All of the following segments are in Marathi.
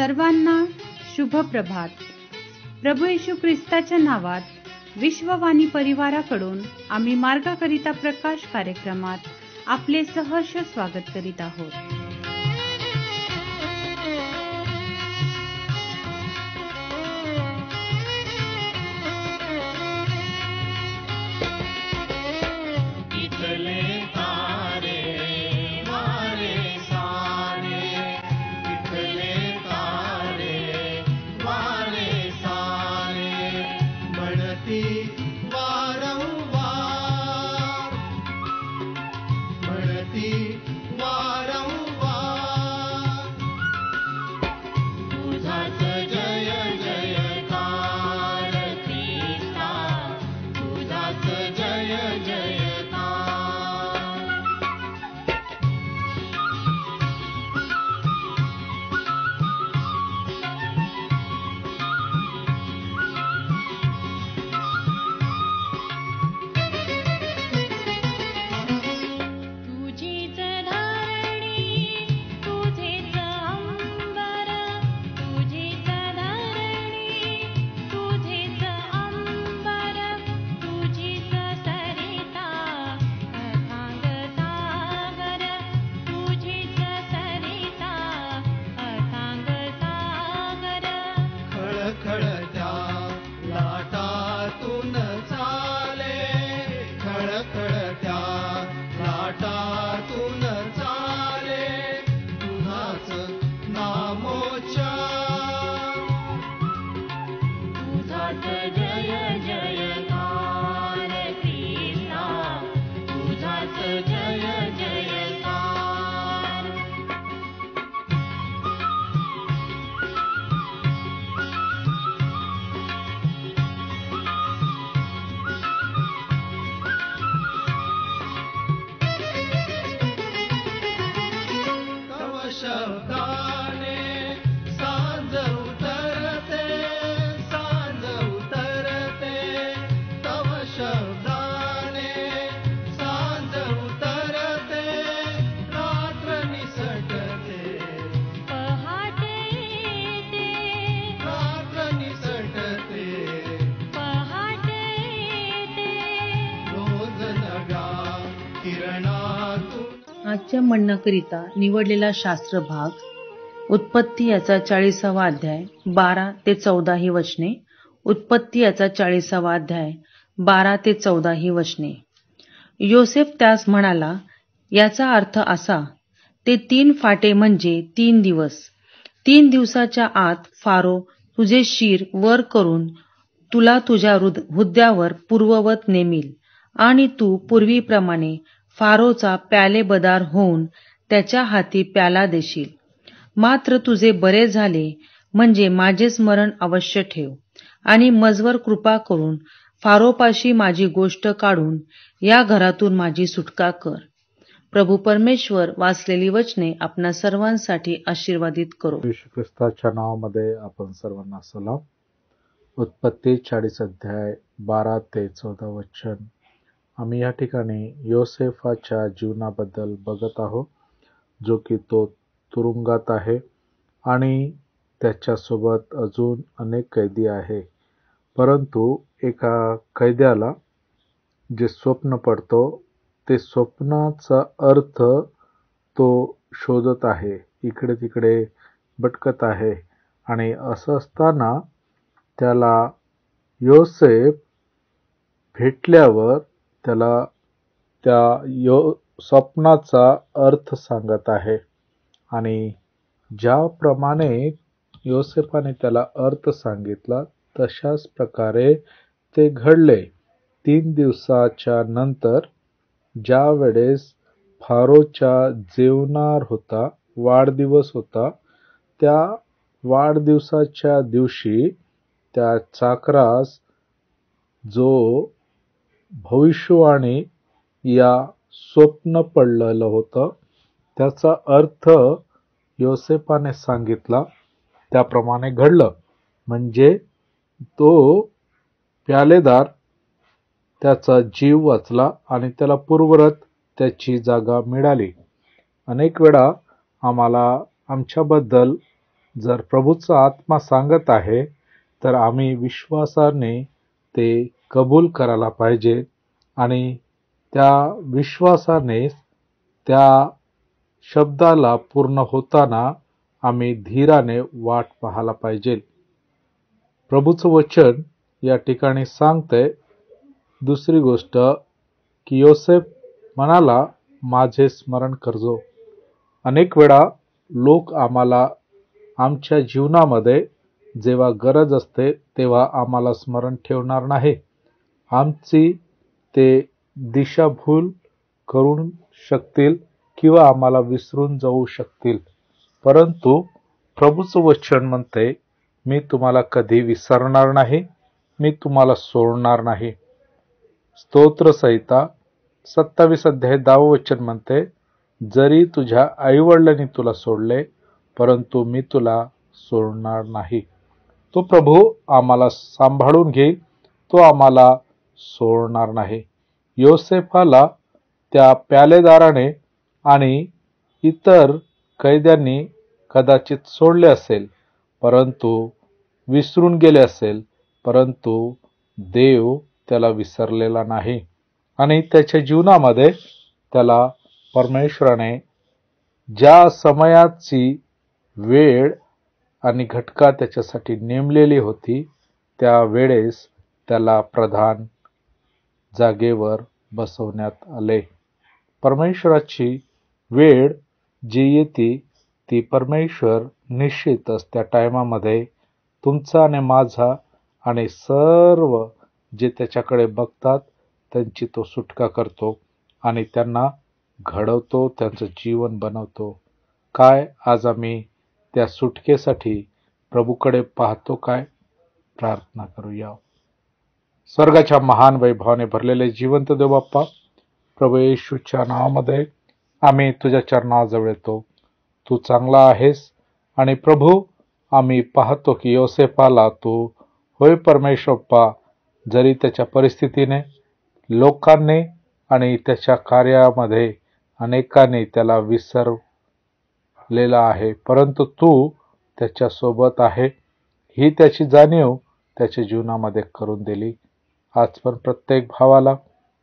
सर्वांना शुभ प्रभात. प्रभू येशू ख्रिस्ताच्या नावात विश्ववाणी परिवाराकडून आम्ही मार्गाकरिता प्रकाश कार्यक्रमात आपले सहर्ष स्वागत करीत आहोत. आजच्या म्हणण्याकरिता निवडलेला शास्त्र भाग उत्पत्ती याचा 40वा अध्याय 12 ते 14 ही वचने. उत्पत्ती याचा 40वा अध्याय 12 ते 14 ही वचने. योसेफ त्यास म्हणाला, याचा अर्थ असा, ते 3 फाटे म्हणजे 3 दिवस. 3 दिवसाच्या आत फारो तुझे शिर वर करून तुला तुझ्या हुद्द्यावर पूर्ववत नेमिल आणि तू पूर्वीप्रमाणे फारोचा प्यालेबदार होऊन त्याच्या हाती प्याला देशील. मात्र तुझे बरे झाले म्हणजे माझे स्मरण अवश्य ठेव आणि मजवर कृपा करून फारोपाशी माझी गोष्ट काढून या घरातून माझी सुटका कर. प्रभू परमेश्वर वाचलेली वचने आपणा सर्वांसाठी आशीर्वादित करो. येशू ख्रिस्ताच्या नावामध्ये आपण सर्वांना सलाम. उत्पत्ती 40 अध्याय 12 ते 14 वचन. आम्ही या ठिकाणी योसेफाच्या जीवनाबद्दल बघत आहोत, जो की तो तुरुंगात आहे आणि त्याच्यासोबत अजून अनेक कैदी आहे. परंतु एका कैद्याला जे स्वप्न पडतो ते स्वप्नाचा अर्थ तो शोधत आहे, इकडे तिकडे भटकत आहे. आणि असं असताना त्याला योसेफ भेटल्यावर त्याला त्या स्वप्नाचा अर्थ सांगत आहे. आणि ज्याप्रमाणे योसेफाने त्याला अर्थ सांगितला तशाच प्रकारे ते घडले. 3 दिवसाच्या नंतर ज्या वेळेस फारोच्या जेवणार होता, वाढदिवस होता, त्या वाढदिवसाच्या दिवशी त्या चाकरास जो भविष्यवाणी या स्वप्न पडलेलं होतं त्याचा अर्थ योसेफाने सांगितला, त्याप्रमाणे घडलं. म्हणजे तो प्यालेदार त्याचा जीव वाचला आणि त्याला पूर्वरत त्याची जागा मिळाली. अनेक वेळा आम्हाला आमच्याबद्दल जर प्रभूचा आत्मा सांगत आहे तर आम्ही विश्वासाने ते कबूल करायला पाहिजे आणि त्या विश्वासाने त्या शब्दाला पूर्ण होताना आम्ही धीराने वाट पाहायला पाहिजे. प्रभूचं वचन या ठिकाणी सांगते. दुसरी गोष्ट की योसेफ म्हणाला, माझे स्मरण करजो. अनेक वेळा लोक आम्हाला आमच्या जीवनामध्ये जेव्हा गरज असते तेव्हा आम्हाला स्मरण ठेवणार नाही. आमची ते दिशाभूल करू शकतील किंवा आम्हाला विसरून जाऊ शकतील. परंतु प्रभूचं वचन म्हणते, मी तुम्हाला कधी विसरणार नाही, मी तुम्हाला सोडणार नाही. स्तोत्र संहिता 27 अध्याय 10 वचन म्हणते, जरी तुझ्या आईवडिलांनी तुला सोडले परंतु मी तुला सोडणार नाही. तो प्रभू आम्हाला सांभाळून घेईल, तो आम्हाला सोडणार नाही. योसेफाला त्या प्यालेदाराने आणि इतर कैद्यांनी कदाचित सोडले असेल, परंतु विसरून गेले असेल, परंतु देव त्याला विसरलेला नाही आणि त्याच्या जीवनामध्ये त्याला परमेश्वराने ज्या समयाची वेळ आणि घटका त्याच्यासाठी नेमलेली होती त्या वेळेस त्याला प्रधान जागेवर बसवण्यात आले. परमेश्वराची वेळ जी येते ती परमेश्वर निश्चितच त्या टायमामध्ये तुमचा आणि माझा आणि सर्व जे त्याच्याकडे बघतात त्यांची तो सुटका करतो आणि त्यांना घडवतो, त्यांचं जीवन बनवतो. काय आज आम्ही त्या सुटकेसाठी प्रभूकडे पाहतो काय? प्रार्थना करूया. स्वर्गाच्या महान वैभवाने भरलेले जिवंत देव बाप्पा, प्रभू येशूच्या नावामध्ये आम्ही तुझ्या चरणाजवळ येतो. तू चांगला आहेस आणि प्रभू आम्ही पाहतो की योसेफाला तू होय परमेश्वरप्पा, जरी त्याच्या परिस्थितीने लोकांनी आणि त्याच्या कार्यामध्ये अनेकांनी त्याला विसरलेला आहे, परंतु तू त्याच्यासोबत आहे ही त्याची जाणीव त्याच्या जीवनामध्ये करून दिली. आज पण प्रत्येक भावाला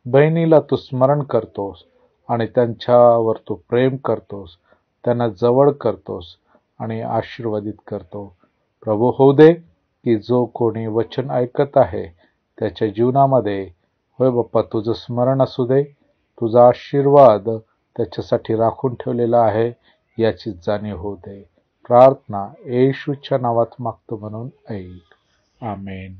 बहिणीला तू स्मरण करतोस आणि त्यांच्यावर तू प्रेम करतोस, त्यांना जवळ करतोस आणि आशीर्वादित करतो. प्रभू होऊ दे की जो कोणी वचन ऐकत आहे त्याच्या जीवनामध्ये होय बाप्पा तुझं स्मरण असू दे, तुझा आशीर्वाद त्याच्यासाठी राखून ठेवलेला आहे याची जाणीव होऊ दे. प्रार्थना येशूच्या नावात मागतो म्हणून ऐक. आमेन.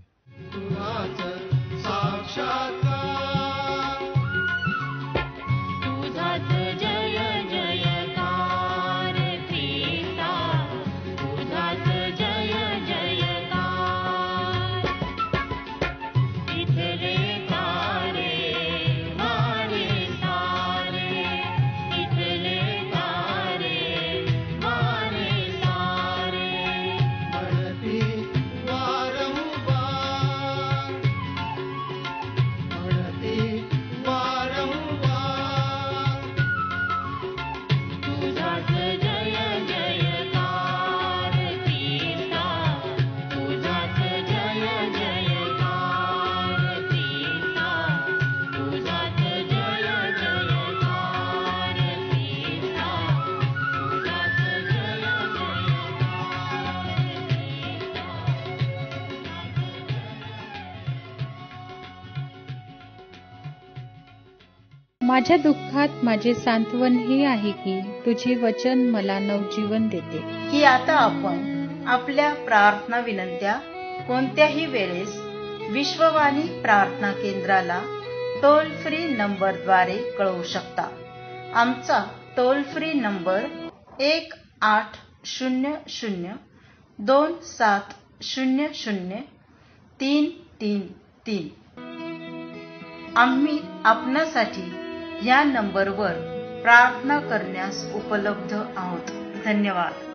माझ्या दुःखात माझे सांत्वन हे आहे की तुझे वचन मला नवजीवन देते. की आता आपण आपल्या प्रार्थना विनंत्या कोणत्याही वेळेस विश्ववाणी प्रार्थना केंद्राला टोल फ्री नंबरद्वारे कळवू शकता. आमचा टोल फ्री नंबर 1-800-2700-333. आम्ही आपणासाठी या नंबरवर प्रार्थना करण्यास उपलब्ध आहोत. धन्यवाद.